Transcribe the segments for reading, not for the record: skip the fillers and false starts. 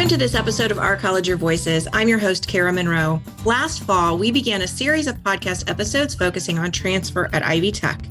Welcome to this episode of Our College Your Voices. I'm your host, Kara Monroe. Last fall, we began a series of podcast episodes focusing on transfer at Ivy Tech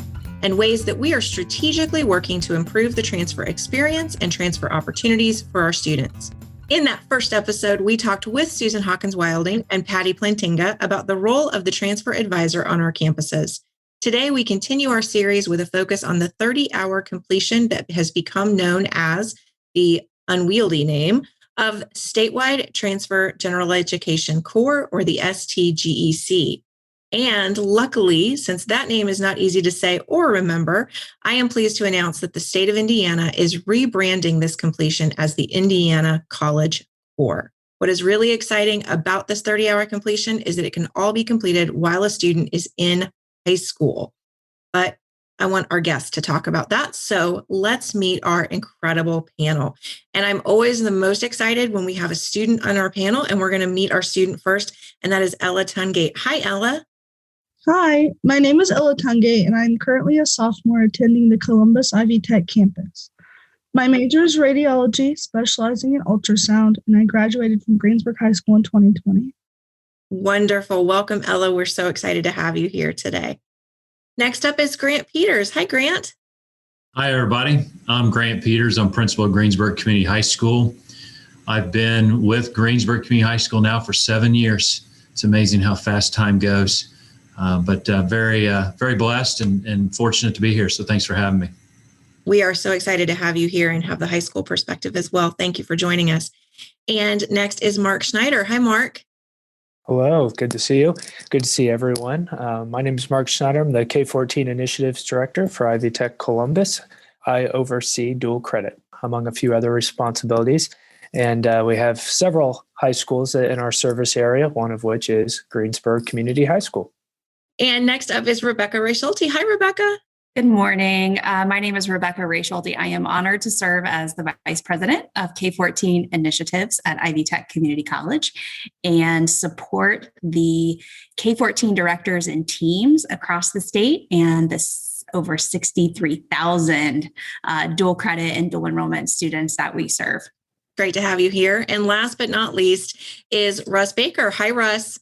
and ways that we are strategically working to improve the transfer experience and transfer opportunities for our students. In that first episode, we talked with Susan Hawkins-Wilding and Patty Plantinga about the role of the transfer advisor on our campuses. Today, we continue our series with a focus on the 30-hour completion that has become known as the unwieldy name of Statewide Transfer General Education Corps, or the STGEC. And luckily, since that name is not easy to say or remember, I am pleased to announce that the state of Indiana is rebranding this completion as the Indiana College Corps. What is really exciting about this 30-hour completion is that it can all be completed while a student is in high school. But I want our guests to talk about that. So let's meet our incredible panel. And I'm always the most excited when we have a student on our panel, and we're going to meet our student first, and that is Ella Tungate. Hi, Ella. Hi, my name is Ella Tungate, and I'm currently a sophomore attending the Columbus Ivy Tech campus. My major is radiology, specializing in ultrasound, and I graduated from Greensburg High School in 2020. Wonderful. Welcome, Ella. We're so excited to have you here today. Next up is Grant Peters. Hi, Grant. Hi, everybody. I'm Grant Peters. I'm principal at Greensburg Community High School. I've been with Greensburg Community High School now for 7 years. It's amazing how fast time goes, but very blessed and fortunate to be here. So thanks for having me. We are so excited to have you here and have the high school perspective as well. Thank you for joining us. And next is Mark Schneider. Hi, Mark. Hello, good to see you. Good to see everyone. My name is Mark Schneider. I'm the K-14 Initiatives Director for Ivy Tech Columbus. I oversee dual credit, among a few other responsibilities. And we have several high schools in our service area, one of which is Greensburg Community High School. And next up is Rebecca Ray Schulte. Hi, Rebecca. Good morning. My name is Rebecca Ray Schulte. I am honored to serve as the Vice President of K-14 Initiatives at Ivy Tech Community College and support the K-14 directors and teams across the state and this over 63,000 dual credit and dual enrollment students that we serve. Great to have you here. And last but not least is Russ Baker. Hi, Russ.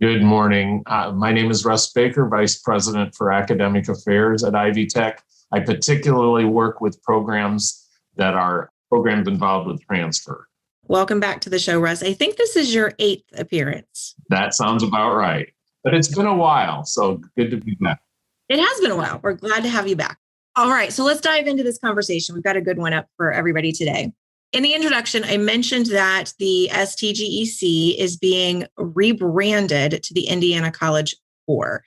Good morning. My name is Russ Baker, Vice President for Academic Affairs at Ivy Tech. I particularly work with programs that are programs involved with transfer. Welcome back to the show, Russ. I think this is your 8th appearance. That sounds about right. But it's been a while, so good to be back. It has been a while. We're glad to have you back. All right, so let's dive into this conversation. We've got a good one up for everybody today. In the introduction, I mentioned that the STGEC is being rebranded to the Indiana College Corps.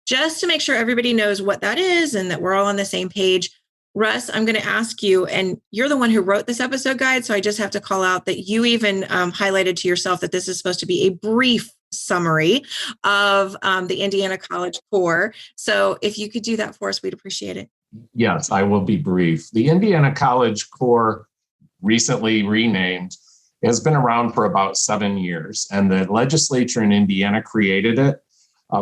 Just to make sure everybody knows what that is and that we're all on the same page, Russ, I'm going to ask you, and you're the one who wrote this episode guide, so I just have to call out that you even highlighted to yourself that this is supposed to be a brief summary of the Indiana College Corps. So if you could do that for us, we'd appreciate it. Yes, I will be brief. The Indiana College Corps, recently renamed, has been around for about 7 years, and the legislature in Indiana created it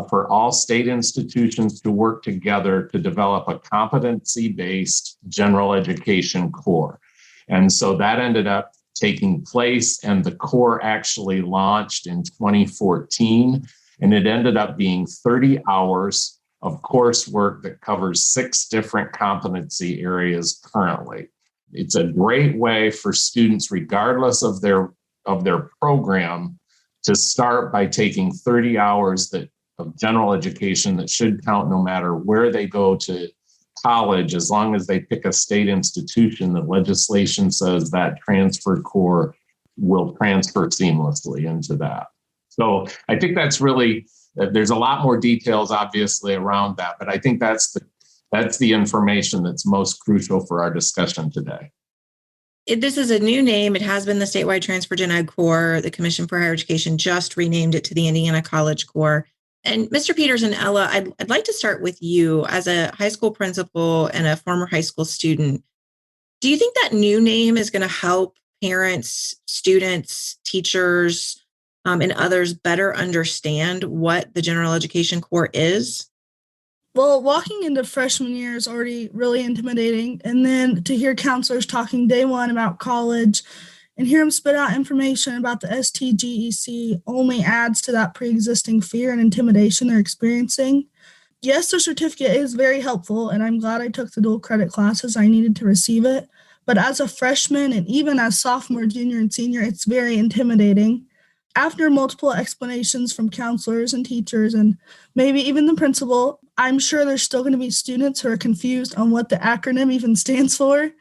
for all state institutions to work together to develop a competency-based general education corps. And so that ended up taking place, and the corps actually launched in 2014, and it ended up being 30 hours of coursework that covers 6 different competency areas currently. It's a great way for students, regardless of their program, to start by taking 30 hours of general education that should count no matter where they go to college, as long as they pick a state institution. The legislation says that transfer corps will transfer seamlessly into that. So I think that's really, there's a lot more details obviously around that, but I think that's the information that's most crucial for our discussion today. This is a new name. It has been the Statewide Transfer Gen Ed Corps. The Commission for Higher Education just renamed it to the Indiana College Corps. And Mr. Peters and Ella, I'd like to start with you as a high school principal and a former high school student. Do you think that new name is going to help parents, students, teachers, and others better understand what the General Education Corps is? Well, walking into freshman year is already really intimidating. And then to hear counselors talking day one about college and hear them spit out information about the STGEC only adds to that pre-existing fear and intimidation they're experiencing. Yes, the certificate is very helpful, and I'm glad I took the dual credit classes I needed to receive it. But as a freshman and even as sophomore, junior, and senior, it's very intimidating. After multiple explanations from counselors and teachers and maybe even the principal, I'm sure there's still going to be students who are confused on what the acronym even stands for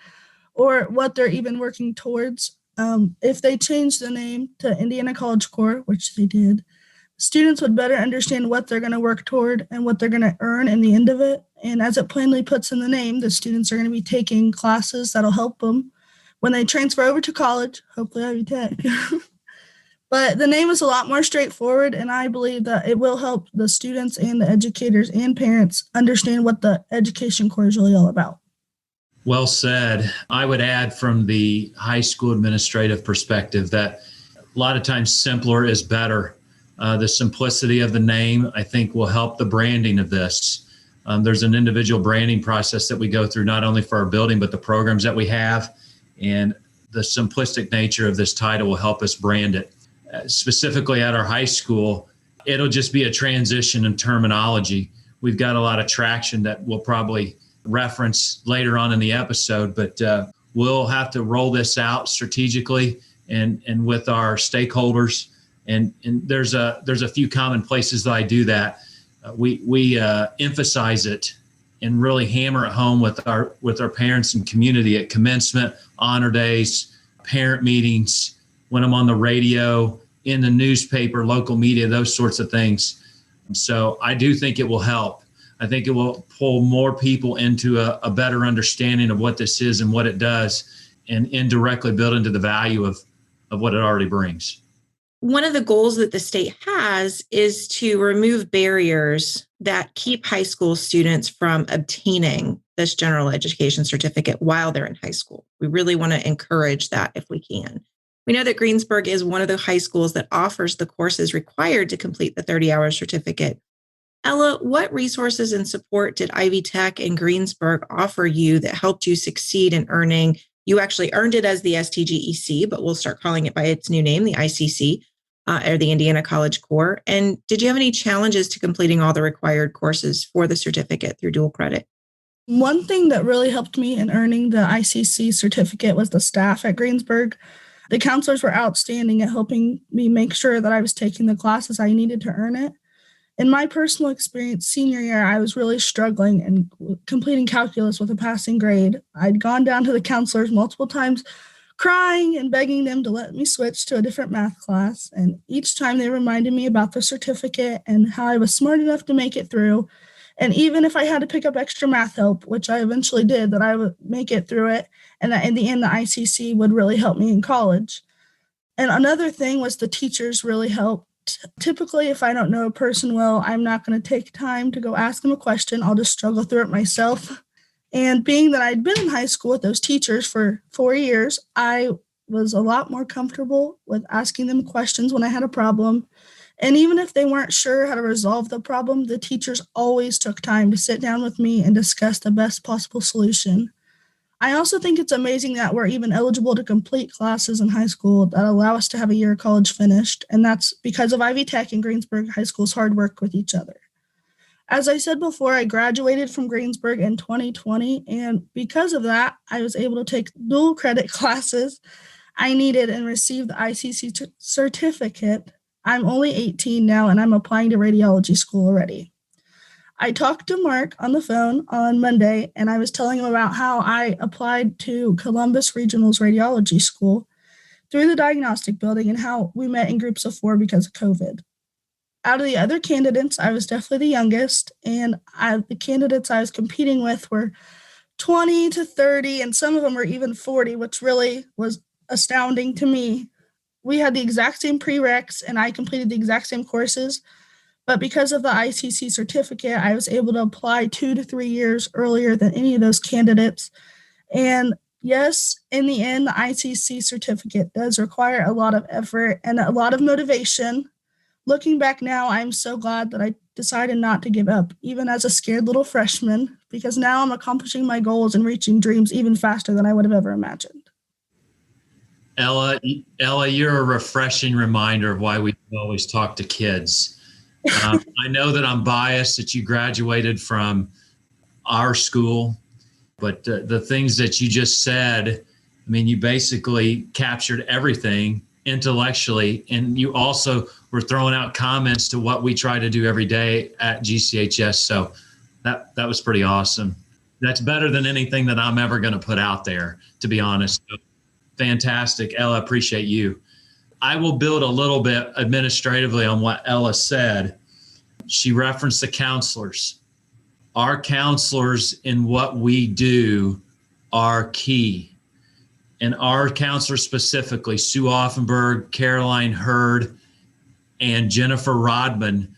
or what they're even working towards. If they change the name to Indiana College Corps, which they did, students would better understand what they're going to work toward and what they're going to earn in the end of it. And as it plainly puts in the name, the students are going to be taking classes that'll help them when they transfer over to college, hopefully Ivy Tech. But the name is a lot more straightforward, and I believe that it will help the students and the educators and parents understand what the education core is really all about. Well said. I would add from the high school administrative perspective that a lot of times simpler is better. The simplicity of the name, I think, will help the branding of this. There's an individual branding process that we go through, not only for our building, but the programs that we have. And the simplistic nature of this title will help us brand it. Specifically at our high school, it'll just be a transition in terminology. We've got a lot of traction that we'll probably reference later on in the episode, but we'll have to roll this out strategically and with our stakeholders. And there's a few common places that I do that. We emphasize it and really hammer it home with our parents and community at commencement, honor days, parent meetings, when I'm on the radio, in the newspaper, local media, those sorts of things. So I do think it will help. I think it will pull more people into a better understanding of what this is and what it does, and indirectly build into the value of what it already brings. One of the goals that the state has is to remove barriers that keep high school students from obtaining this general education certificate while they're in high school. We really want to encourage that if we can. We know that Greensburg is one of the high schools that offers the courses required to complete the 30-hour certificate. Ella, what resources and support did Ivy Tech and Greensburg offer you that helped you succeed in earning? You actually earned it as the STGEC, but we'll start calling it by its new name, the ICC, or the Indiana College Corps. And did you have any challenges to completing all the required courses for the certificate through dual credit? One thing that really helped me in earning the ICC certificate was the staff at Greensburg. The counselors were outstanding at helping me make sure that I was taking the classes I needed to earn it. In my personal experience, senior year, I was really struggling and completing calculus with a passing grade. I'd gone down to the counselors multiple times, crying and begging them to let me switch to a different math class. And each time they reminded me about the certificate and how I was smart enough to make it through. And even if I had to pick up extra math help, which I eventually did, that I would make it through it. And that in the end, the ICC would really help me in college. And another thing was the teachers really helped. Typically, if I don't know a person well, I'm not going to take time to go ask them a question. I'll just struggle through it myself. And being that I'd been in high school with those teachers for 4 years, I was a lot more comfortable with asking them questions when I had a problem. And even if they weren't sure how to resolve the problem, the teachers always took time to sit down with me and discuss the best possible solution. I also think it's amazing that we're even eligible to complete classes in high school that allow us to have a year of college finished, and that's because of Ivy Tech and Greensburg High School's hard work with each other. As I said before, I graduated from Greensburg in 2020, and because of that, I was able to take dual credit classes I needed and receive the ICC certificate. I'm only 18 now, and I'm applying to radiology school already. I talked to Mark on the phone on Monday, and I was telling him about how I applied to Columbus Regional's radiology school through the diagnostic building and how we met in groups of 4 because of COVID. Out of the other candidates, I was definitely the youngest, and the candidates I was competing with were 20 to 30, and some of them were even 40, which really was astounding to me. We had the exact same prereqs, and I completed the exact same courses. But because of the ICC certificate, I was able to apply 2 to 3 years earlier than any of those candidates. And yes, in the end, the ICC certificate does require a lot of effort and a lot of motivation. Looking back now, I'm so glad that I decided not to give up, even as a scared little freshman, because now I'm accomplishing my goals and reaching dreams even faster than I would have ever imagined. Ella, you're a refreshing reminder of why we always talk to kids. I know that I'm biased that you graduated from our school, but the things that you just said, I mean, you basically captured everything intellectually, and you also were throwing out comments to what we try to do every day at GCHS. So that was pretty awesome. That's better than anything that I'm ever going to put out there, to be honest. So, fantastic. Ella, appreciate you. I will build a little bit administratively on what Ella said. She referenced the counselors. Our counselors in what we do are key. And our counselors specifically, Sue Offenberg, Caroline Hurd, and Jennifer Rodman,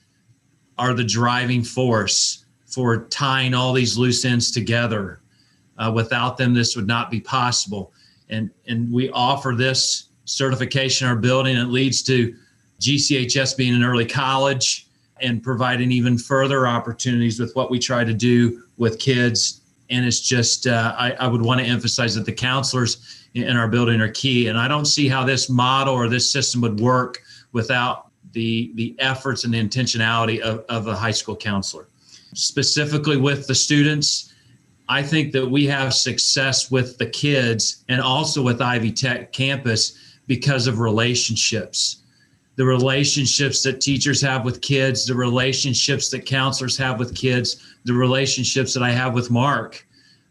are the driving force for tying all these loose ends together. Without them, this would not be possible. And we offer this certification in our building. It leads to GCHS being an early college and providing even further opportunities with what we try to do with kids. And it's just, I would want to emphasize that the counselors in our building are key. And I don't see how this model or this system would work without the efforts and the intentionality of a high school counselor. Specifically with the students, I think that we have success with the kids and also with Ivy Tech campus because of relationships. The relationships that teachers have with kids, the relationships that counselors have with kids, the relationships that I have with Mark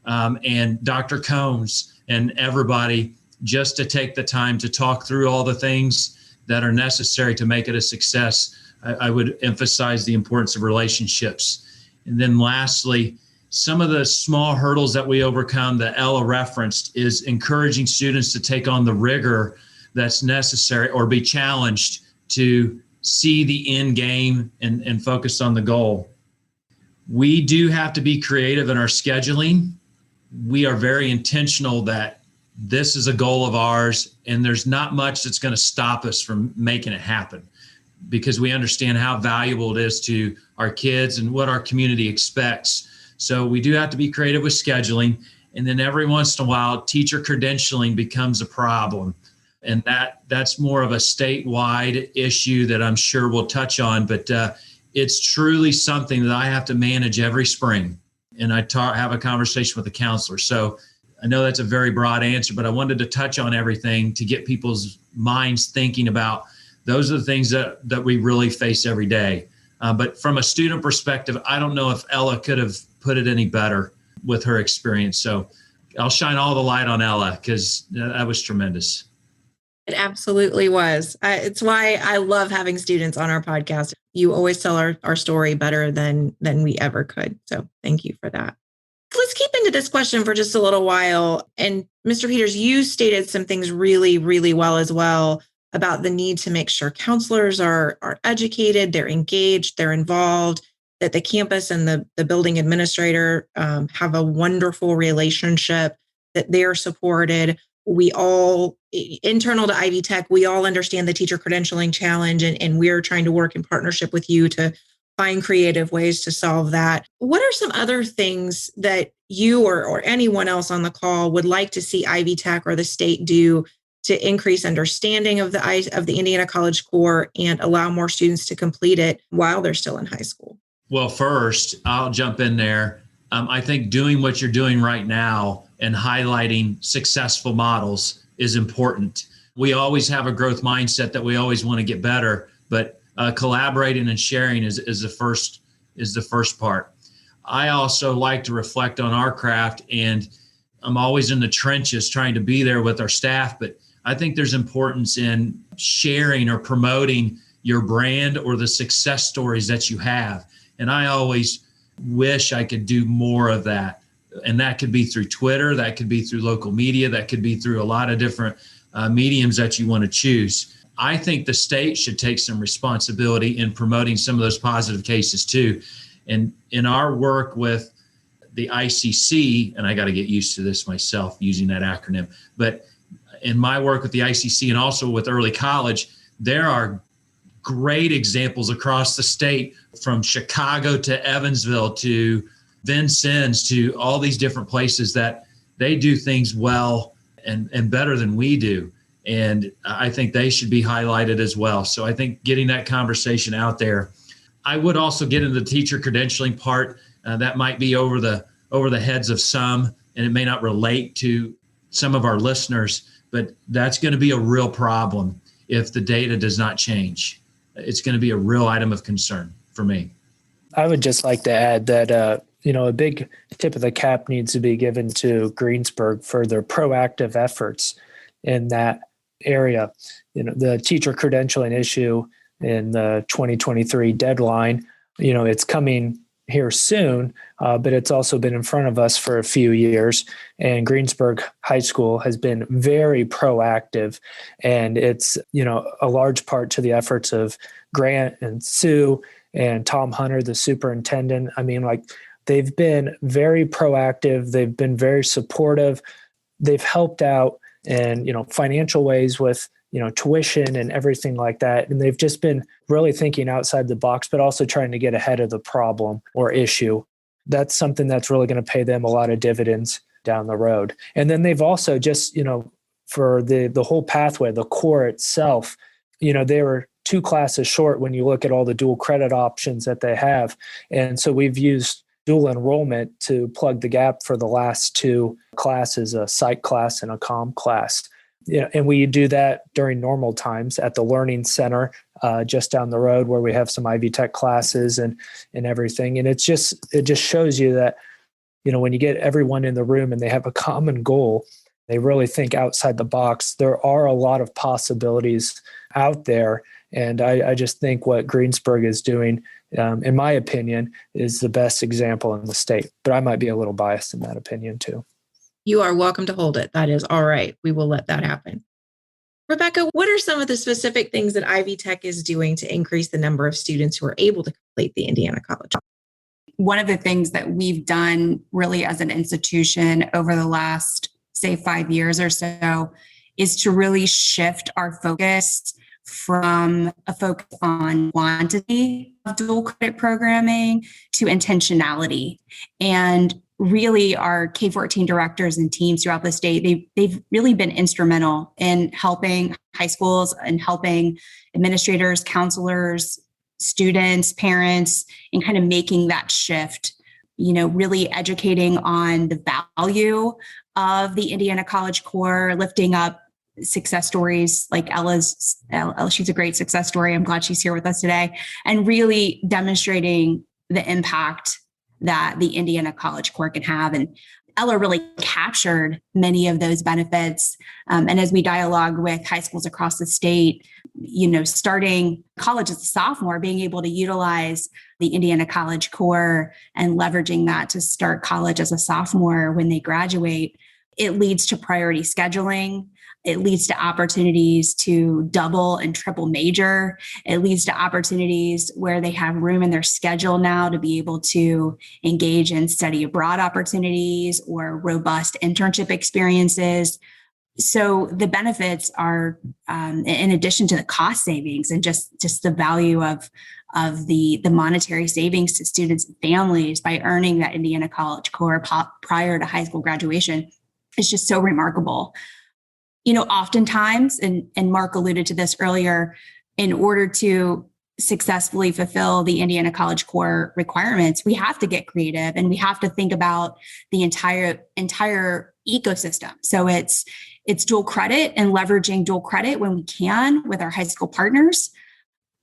and Dr. Combs and everybody, just to take the time to talk through all the things that are necessary to make it a success. I would emphasize the importance of relationships. And then lastly, some of the small hurdles that we overcome that Ella referenced is encouraging students to take on the rigor that's necessary or be challenged to see the end game and focus on the goal. We do have to be creative in our scheduling. We are very intentional that this is a goal of ours, and there's not much that's going to stop us from making it happen because we understand how valuable it is to our kids and what our community expects. So we do have to be creative with scheduling. And then every once in a while, teacher credentialing becomes a problem. And that's more of a statewide issue that I'm sure we'll touch on. But it's truly something that I have to manage every spring. And I have a conversation with the counselor. So I know that's a very broad answer, but I wanted to touch on everything to get people's minds thinking about those are the things that we really face every day. But from a student perspective, I don't know if Ella could have put it any better with her experience. So I'll shine all the light on Ella because that was tremendous. It absolutely was. It's why I love having students on our podcast. You always tell our story better than we ever could. So thank you for that. Let's keep into this question for just a little while. And Mr. Peters, you stated some things really, really well as well about the need to make sure counselors are educated, they're engaged, they're involved, that the campus and the building administrator have a wonderful relationship, that they're supported. We all, internal to Ivy Tech, we all understand the teacher credentialing challenge, and we're trying to work in partnership with you to find creative ways to solve that. What are some other things that you or anyone else on the call would like to see Ivy Tech or the state do to increase understanding of the Indiana College Core and allow more students to complete it while they're still in high school? Well, first, I'll jump in there. I think doing what you're doing right now and highlighting successful models is important. We always have a growth mindset that we always want to get better, but collaborating and sharing is the first part. I also like to reflect on our craft, and I'm always in the trenches trying to be there with our staff, but I think there's importance in sharing or promoting your brand or the success stories that you have. And I always wish I could do more of that. And that could be through Twitter, that could be through local media, that could be through a lot of different mediums that you want to choose. I think the state should take some responsibility in promoting some of those positive cases too. And in our work with the ICC, and I got to get used to this myself using that acronym, but in my work with the ICC and also with early college, there are great examples across the state, from Chicago to Evansville to Vincennes to all these different places that they do things well and better than we do. And I think they should be highlighted as well. So I think getting that conversation out there. I would also get into the teacher credentialing part. That might be over the heads of some, and it may not relate to some of our listeners, but that's going to be a real problem if the data does not change. It's going to be a real item of concern for me. I would just like to add that, a big tip of the cap needs to be given to Greensburg for their proactive efforts in that area. The teacher credentialing issue in the 2023 deadline, it's coming here soon, but it's also been in front of us for a few years. And Greensburg High School has been very proactive. And it's, a large part to the efforts of Grant and Sue and Tom Hunter, the superintendent. They've been very proactive. They've been very supportive. They've helped out in, financial ways with, tuition and everything like that. And they've just been really thinking outside the box, but also trying to get ahead of the problem or issue. That's something that's really going to pay them a lot of dividends down the road. And then they've also just, for the whole pathway, the core itself, they were 2 classes short when you look at all the dual credit options that they have. And so we've used dual enrollment to plug the gap for the last 2 classes, a psych class and a comm class. And we do that during normal times at the Learning Center just down the road, where we have some Ivy Tech classes and everything. And it just shows you that, when you get everyone in the room and they have a common goal, they really think outside the box. There are a lot of possibilities out there. And I just think what Greensburg is doing, in my opinion, is the best example in the state. But I might be a little biased in that opinion too. You are welcome to hold it. That is all right. We will let that happen. Rebecca, what are some of the specific things that Ivy Tech is doing to increase the number of students who are able to complete the Indiana College? One of the things that we've done really as an institution over the last, say, 5 years or so is to really shift our focus from a focus on quantity of dual credit programming to intentionality. And really, our K-14 directors and teams throughout the state, they've really been instrumental in helping high schools and helping administrators, counselors, students, parents, and kind of making that shift, really educating on the value of the Indiana College Core, lifting up success stories like Ella's. She's a great success story. I'm glad she's here with us today, and really demonstrating the impact that the Indiana College Core can have. And Ella really captured many of those benefits. And as we dialogue with high schools across the state, starting college as a sophomore, being able to utilize the Indiana College Core and leveraging that to start college as a sophomore when they graduate, it leads to priority scheduling. It leads to opportunities to double and triple major. It leads to opportunities where they have room in their schedule now to be able to engage in study abroad opportunities or robust internship experiences. So the benefits are, in addition to the cost savings and just the value of the monetary savings to students and families by earning that Indiana College Core prior to high school graduation, is just so remarkable. Oftentimes, and Mark alluded to this earlier, in order to successfully fulfill the Indiana College Core requirements, we have to get creative and we have to think about the entire ecosystem. So it's dual credit and leveraging dual credit when we can with our high school partners.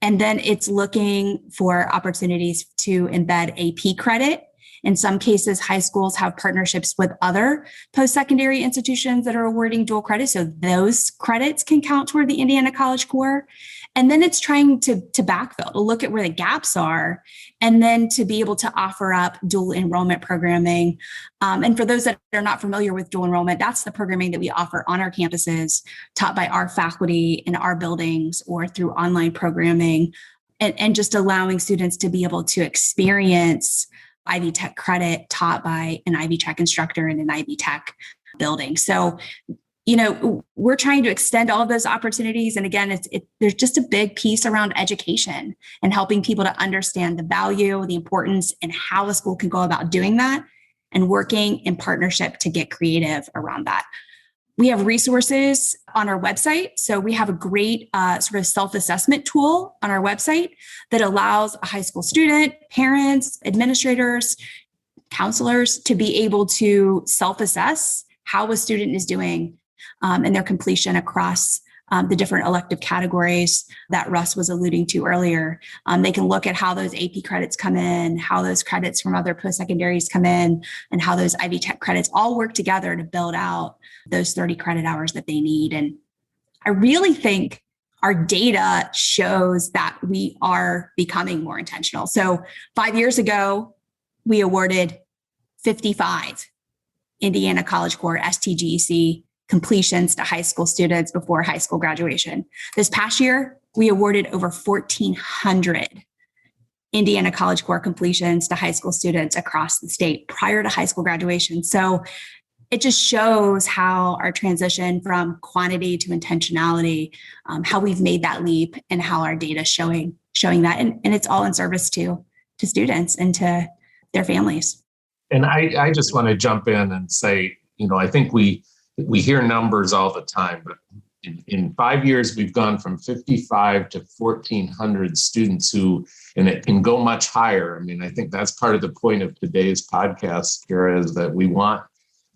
And then it's looking for opportunities to embed AP credit. In some cases, high schools have partnerships with other post-secondary institutions that are awarding dual credit. So those credits can count toward the Indiana College Core. And then it's trying to backfill, to look at where the gaps are, and then to be able to offer up dual enrollment programming. And for those that are not familiar with dual enrollment, that's the programming that we offer on our campuses, taught by our faculty in our buildings or through online programming, and just allowing students to be able to experience Ivy Tech credit taught by an Ivy Tech instructor in an Ivy Tech building. So, we're trying to extend all of those opportunities. And again, there's just a big piece around education and helping people to understand the value, the importance, and how a school can go about doing that and working in partnership to get creative around that. We have resources on our website. So we have a great sort of self-assessment tool on our website that allows a high school student, parents, administrators, counselors to be able to self-assess how a student is doing in their completion across the different elective categories that Russ was alluding to earlier. They can look at how those AP credits come in, how those credits from other post-secondaries come in, and how those Ivy Tech credits all work together to build out those 30 credit hours that they need. And I really think our data shows that we are becoming more intentional. So 5 years ago, we awarded 55 Indiana College Core STGEC completions to high school students before high school graduation. This past year, we awarded over 1,400 Indiana College Core completions to high school students across the state prior to high school graduation. So it just shows how our transition from quantity to intentionality, how we've made that leap and how our data is showing that. And it's all in service to students and to their families. And I just want to jump in and say, I think we hear numbers all the time, but in 5 years, we've gone from 55 to 1,400 students who, and it can go much higher. I mean, I think that's part of the point of today's podcast, Kara, is that we want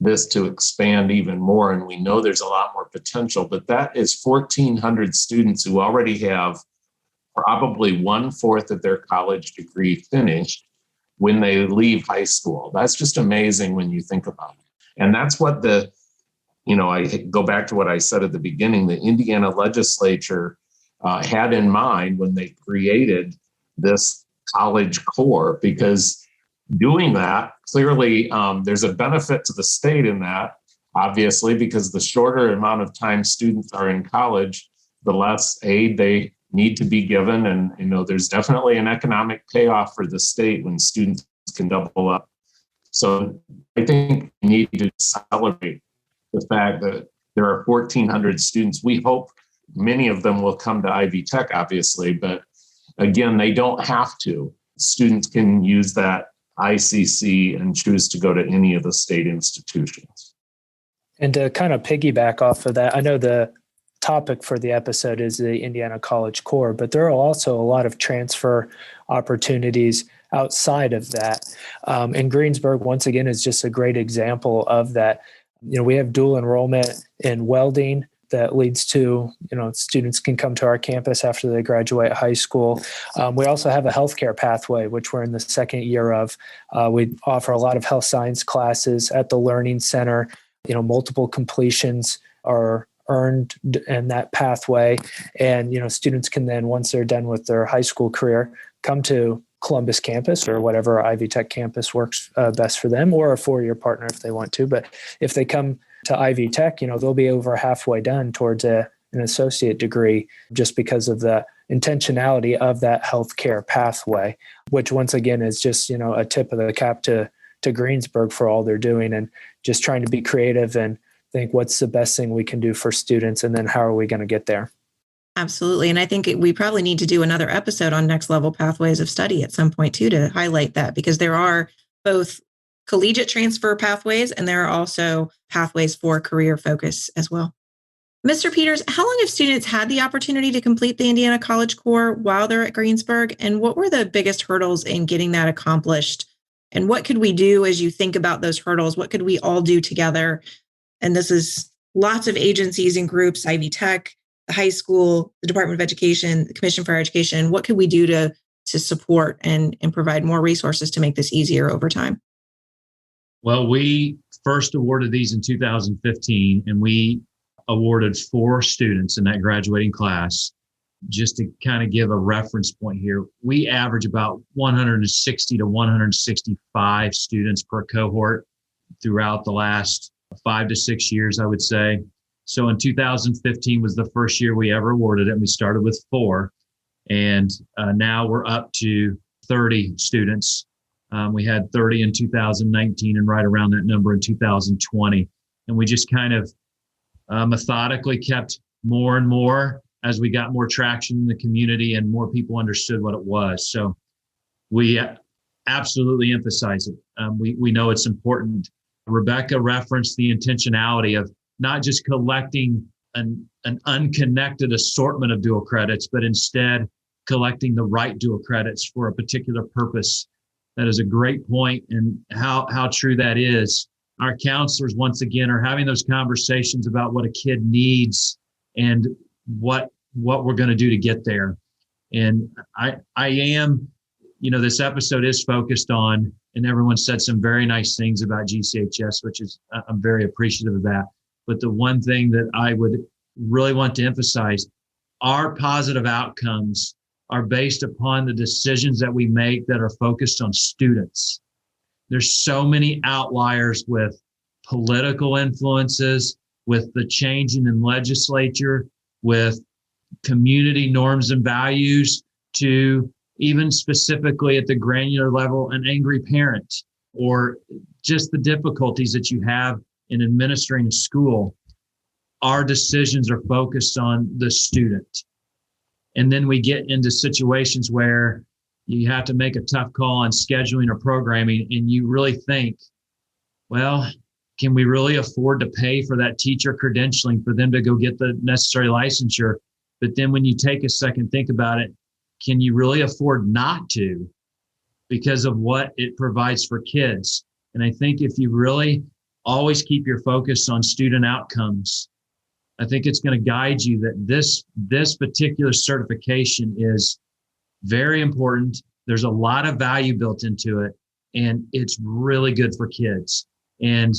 this to expand even more. And we know there's a lot more potential, but that is 1,400 students who already have probably 1/4 of their college degree finished when they leave high school. That's just amazing when you think about it. And that's what I go back to what I said at the beginning, the Indiana legislature had in mind when they created this college core, because doing that, clearly there's a benefit to the state in that, obviously, because the shorter amount of time students are in college, the less aid they need to be given. And, there's definitely an economic payoff for the state when students can double up. So I think we need to celebrate the fact that there are 1,400 students. We hope many of them will come to Ivy Tech, obviously, but again, they don't have to. Students can use that ICC and choose to go to any of the state institutions. And to kind of piggyback off of that, I know the topic for the episode is the Indiana College Core, but there are also a lot of transfer opportunities outside of that. And Greensburg, once again, is just a great example of that. We have dual enrollment in welding that leads to, students can come to our campus after they graduate high school. We also have a healthcare pathway, which we're in the second year of. We offer a lot of health science classes at the Learning Center. Multiple completions are earned in that pathway. And, students can then, once they're done with their high school career, come to Columbus campus or whatever Ivy Tech campus works best for them, or a four-year partner if they want to. But if they come to Ivy Tech, they'll be over halfway done towards an associate degree, just because of the intentionality of that healthcare pathway, which once again is just, a tip of the cap to Greensburg for all they're doing, and just trying to be creative and think what's the best thing we can do for students, and then how are we going to get there. Absolutely. And I think we probably need to do another episode on next level pathways of study at some point too, to highlight that, because there are both collegiate transfer pathways and there are also pathways for career focus as well. Mr. Peters, how long have students had the opportunity to complete the Indiana College Core while they're at Greensburg? And what were the biggest hurdles in getting that accomplished? And what could we do as you think about those hurdles? What could we all do together? And this is lots of agencies and groups, Ivy Tech, the high school, the Department of Education, the Commission for Education. What could we do to support and provide more resources to make this easier over time? Well, we first awarded these in 2015, and we awarded 4 students in that graduating class. Just to kind of give a reference point here, we average about 160 to 165 students per cohort throughout the last 5 to 6 years, I would say. So in 2015 was the first year we ever awarded it, and we started with 4. And now we're up to 30 students. We had 30 in 2019 and right around that number in 2020. And we just kind of methodically kept more and more as we got more traction in the community and more people understood what it was. So we absolutely emphasize it. We know it's important. Rebecca referenced the intentionality of not just collecting an unconnected assortment of dual credits, but instead collecting the right dual credits for a particular purpose. That is a great point, and how true that is. Our counselors, once again, are having those conversations about what a kid needs and what we're going to do to get there. And I am, this episode is focused on, and everyone said some very nice things about GCHS, which is, I'm very appreciative of that. But the one thing that I would really want to emphasize, our positive outcomes are based upon the decisions that we make that are focused on students. There's so many outliers with political influences, with the changing in legislature, with community norms and values, to even specifically at the granular level, an angry parent, or just the difficulties that you have in administering a school. Our decisions are focused on the student. And then we get into situations where you have to make a tough call on scheduling or programming, and you really think, well, can we really afford to pay for that teacher credentialing for them to go get the necessary licensure? But then when you take a second, think about it, can you really afford not to, because of what it provides for kids? And I think if you really always keep your focus on student outcomes, I think it's going to guide you that this particular certification is very important. There's a lot of value built into it, and it's really good for kids. And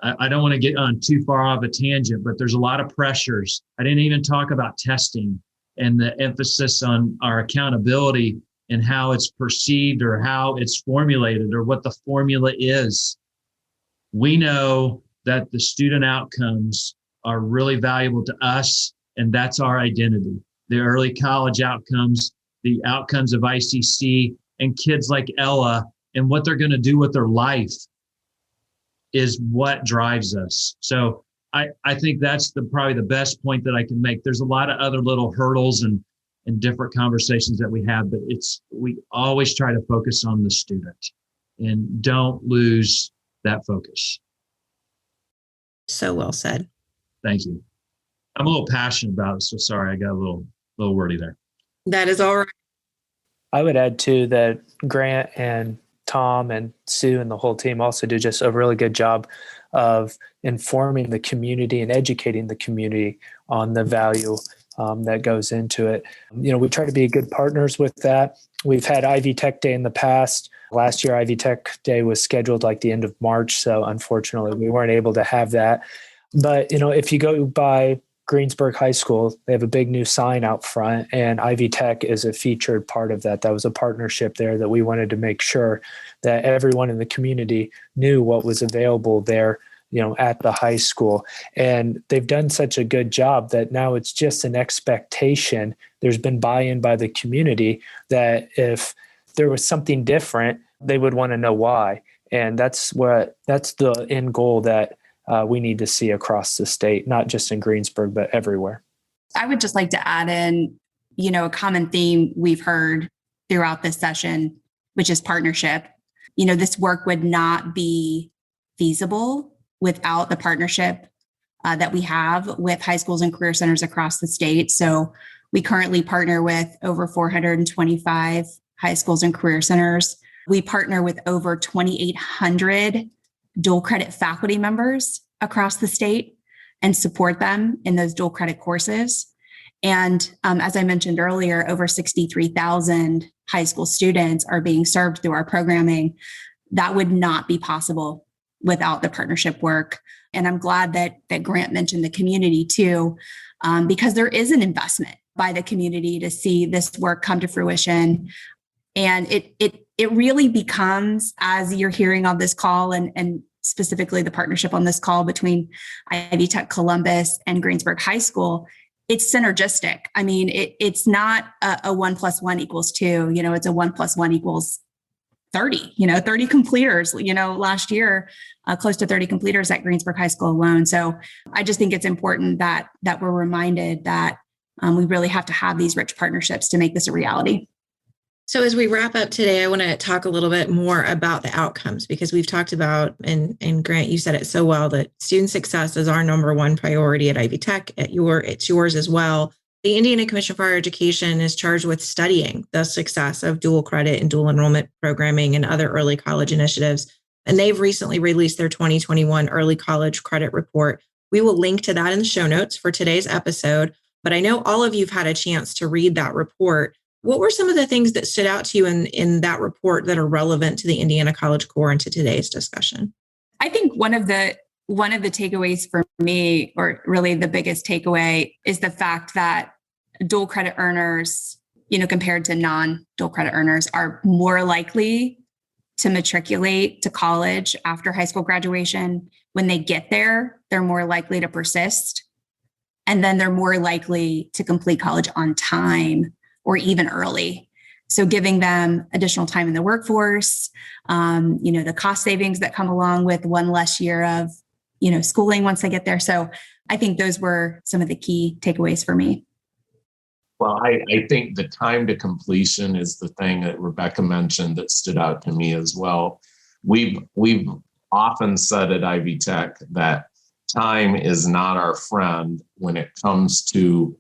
I don't want to get on too far off a tangent, but there's a lot of pressures. I didn't even talk about testing and the emphasis on our accountability and how it's perceived or how it's formulated or what the formula is. We know that the student outcomes are really valuable to us, and that's our identity. The early college outcomes, the outcomes of ICC, and kids like Ella and what they're going to do with their life is what drives us. So I think that's probably the best point that I can make. There's a lot of other little hurdles and different conversations that we have, but we always try to focus on the student and don't lose that focus. So well said. Thank you. I'm a little passionate about it, so sorry, I got a little wordy there. That is all right. I would add too that Grant and Tom and Sue and the whole team also do just a really good job of informing the community and educating the community on the value that goes into it. We try to be good partners with that. We've had Ivy Tech Day in the past. Last year, Ivy Tech Day was scheduled like the end of March, so unfortunately, we weren't able to have that. But, if you go by Greensburg High School, they have a big new sign out front, and Ivy Tech is a featured part of that. That was a partnership there that we wanted to make sure that everyone in the community knew what was available there, at the high school. And they've done such a good job that now it's just an expectation. There's been buy-in by the community that if there was something different, they would want to know why. And that's the end goal that we need to see across the state, not just in Greensburg, but everywhere. I would just like to add in, a common theme we've heard throughout this session, which is partnership. This work would not be feasible without the partnership that we have with high schools and career centers across the state. So we currently partner with over 425 high schools and career centers. We partner with over 2,800 dual credit faculty members across the state and support them in those dual credit courses. And as I mentioned earlier, over 63,000 high school students are being served through our programming. That would not be possible without the partnership work. And I'm glad that Grant mentioned the community too, because there is an investment by the community to see this work come to fruition. And it really becomes, as you're hearing on this call and specifically the partnership on this call between Ivy Tech Columbus and Greensburg High School, it's synergistic. I mean, it's not a 1 + 1 = 2, it's a 1 + 1 = 30, 30 completers, last year, close to 30 completers at Greensburg High School alone. So I just think it's important that we're reminded that we really have to have these rich partnerships to make this a reality. So as we wrap up today, I want to talk a little bit more about the outcomes, because we've talked about, and Grant, you said it so well, that student success is our number one priority at Ivy Tech. It's yours as well. The Indiana Commission for Higher Education is charged with studying the success of dual credit and dual enrollment programming and other early college initiatives. And they've recently released their 2021 Early College Credit Report. We will link to that in the show notes for today's episode. But I know all of you've had a chance to read that report. What were some of the things that stood out to you in that report that are relevant to the Indiana College Core and to today's discussion? I think one of the takeaways for me, or really the biggest takeaway, is the fact that dual credit earners, compared to non-dual credit earners, are more likely to matriculate to college after high school graduation. When they get there, they're more likely to persist. And then they're more likely to complete college on time or even early. So giving them additional time in the workforce, the cost savings that come along with one less year of, schooling once they get there. So I think those were some of the key takeaways for me. Well, I think the time to completion is the thing that Rebecca mentioned that stood out to me as well. We've often said at Ivy Tech that time is not our friend when it comes to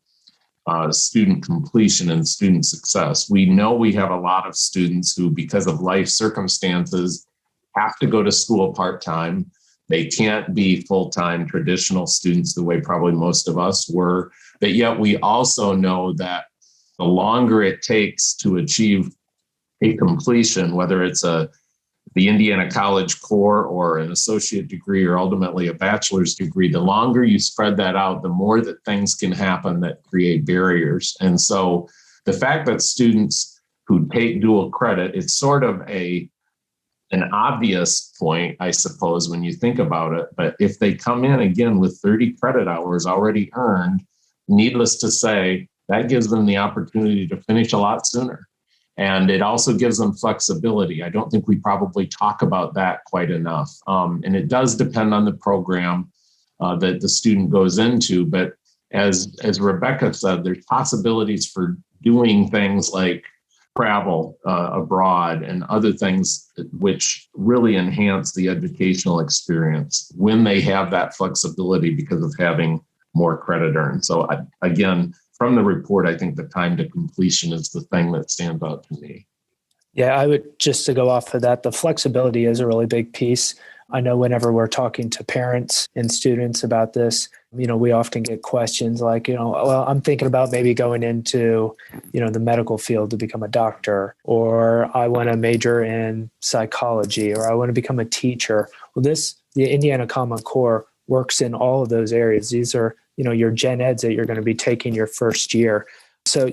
student completion and student success. We know we have a lot of students who, because of life circumstances, have to go to school part-time. They can't be full-time traditional students the way probably most of us were. But yet we also know that the longer it takes to achieve a completion, whether it's the Indiana College Core or an associate degree or ultimately a bachelor's degree, the longer you spread that out, the more that things can happen that create barriers. And so the fact that students who take dual credit, it's sort of an obvious point, I suppose, when you think about it. But if they come in again with 30 credit hours already earned, needless to say, that gives them the opportunity to finish a lot sooner. And it also gives them flexibility. I don't think we probably talk about that quite enough. And it does depend on the program that the student goes into. But as Rebecca said, there's possibilities for doing things like travel abroad and other things which really enhance the educational experience when they have that flexibility because of having more credit earned. So again, from the report, I think the time to completion is the thing that stands out to me. Yeah, I would just to go off of that, the flexibility is a really big piece. I know whenever we're talking to parents and students about this, we often get questions like, well, I'm thinking about maybe going into, the medical field to become a doctor, or I want to major in psychology, or I want to become a teacher. Well, the Indiana Common Core works in all of those areas. These are, your gen eds that you're going to be taking your first year. So,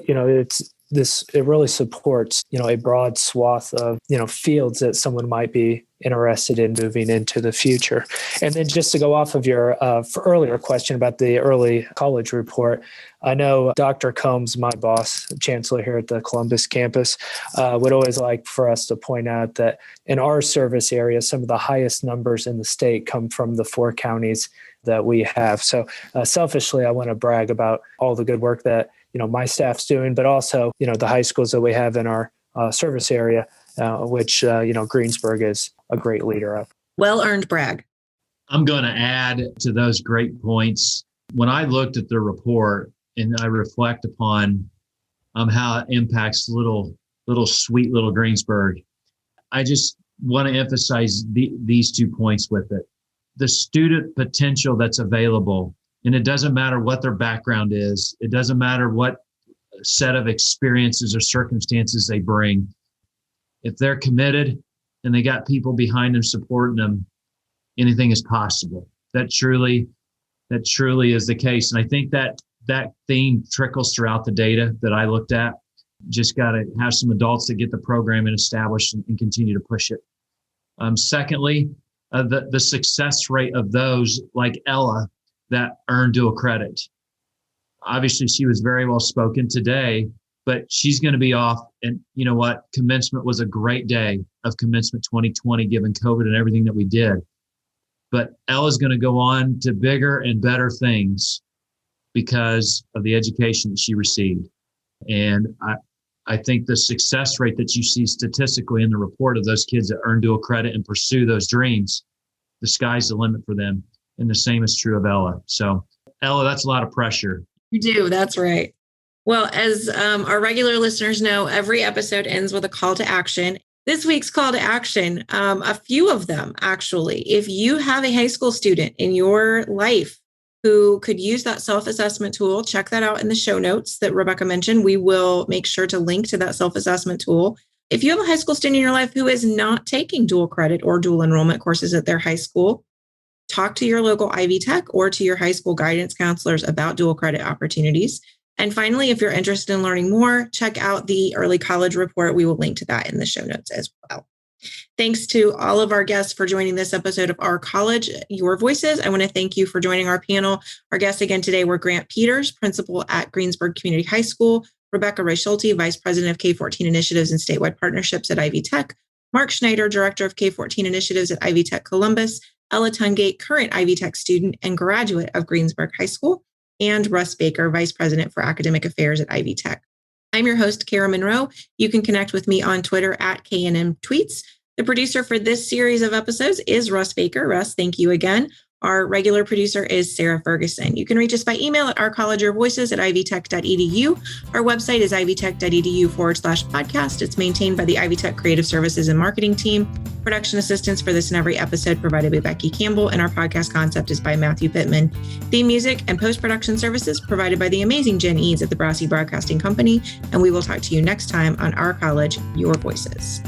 it really supports, a broad swath of, fields that someone might be interested in moving into the future. And then just to go off of your earlier question about the early college report, I know Dr. Combs, my boss, chancellor here at the Columbus campus, would always like for us to point out that in our service area, some of the highest numbers in the state come from the 4 counties that we have. So selfishly, I want to brag about all the good work that my staff's doing, but also, the high schools that we have in our service area, which, Greensburg is a great leader of. Well-earned brag. I'm going to add to those great points. When I looked at the report and I reflect upon how it impacts little sweet little Greensburg, I just want to emphasize these 2 points with it. The student potential that's available. And it doesn't matter what their background is. It doesn't matter what set of experiences or circumstances they bring. If they're committed and they got people behind them supporting them, anything is possible. That truly is the case. And I think that theme trickles throughout the data that I looked at. Just got to have some adults that get the program and established and continue to push it. Secondly, the success rate of those like Ella that earned dual credit. Obviously, she was very well spoken today, but she's going to be off. And you know what? Commencement was a great day of commencement 2020, given COVID and everything that we did. But Ella's going to go on to bigger and better things because of the education that she received. And I think the success rate that you see statistically in the report of those kids that earn dual credit and pursue those dreams, the sky's the limit for them. And the same is true of Ella. So Ella, that's a lot of pressure. You do. That's right. Well, as our regular listeners know, every episode ends with a call to action. This week's call to action, a few of them, actually. If you have a high school student in your life who could use that self-assessment tool, check that out in the show notes that Rebecca mentioned. We will make sure to link to that self-assessment tool. If you have a high school student in your life who is not taking dual credit or dual enrollment courses at their high school, talk to your local Ivy Tech or to your high school guidance counselors about dual credit opportunities. And finally, if you're interested in learning more, check out the early college report. We will link to that in the show notes as well. Thanks to all of our guests for joining this episode of Our College, Your Voices. I want to thank you for joining our panel. Our guests again today were Grant Peters, principal at Greensburg Community High School, Rebecca Ray Schulte, vice president of K-14 Initiatives and Statewide Partnerships at Ivy Tech, Mark Schneider, director of K-14 Initiatives at Ivy Tech Columbus, Ella Tungate, current Ivy Tech student and graduate of Greensburg High School, and Russ Baker, Vice President for Academic Affairs at Ivy Tech. I'm your host, Kara Monroe. You can connect with me on Twitter at KNM Tweets. The producer for this series of episodes is Russ Baker. Russ, thank you again. Our regular producer is Sarah Ferguson. You can reach us by email at ourcollegeyourvoices@ivytech.edu. Our website is ivytech.edu/podcast. It's maintained by the Ivy Tech Creative Services and Marketing Team. Production assistance for this and every episode provided by Becky Campbell, and our podcast concept is by Matthew Pittman. Theme music and post-production services provided by the amazing Jen Eads at the Brassy Broadcasting Company. And we will talk to you next time on Our College, Your Voices.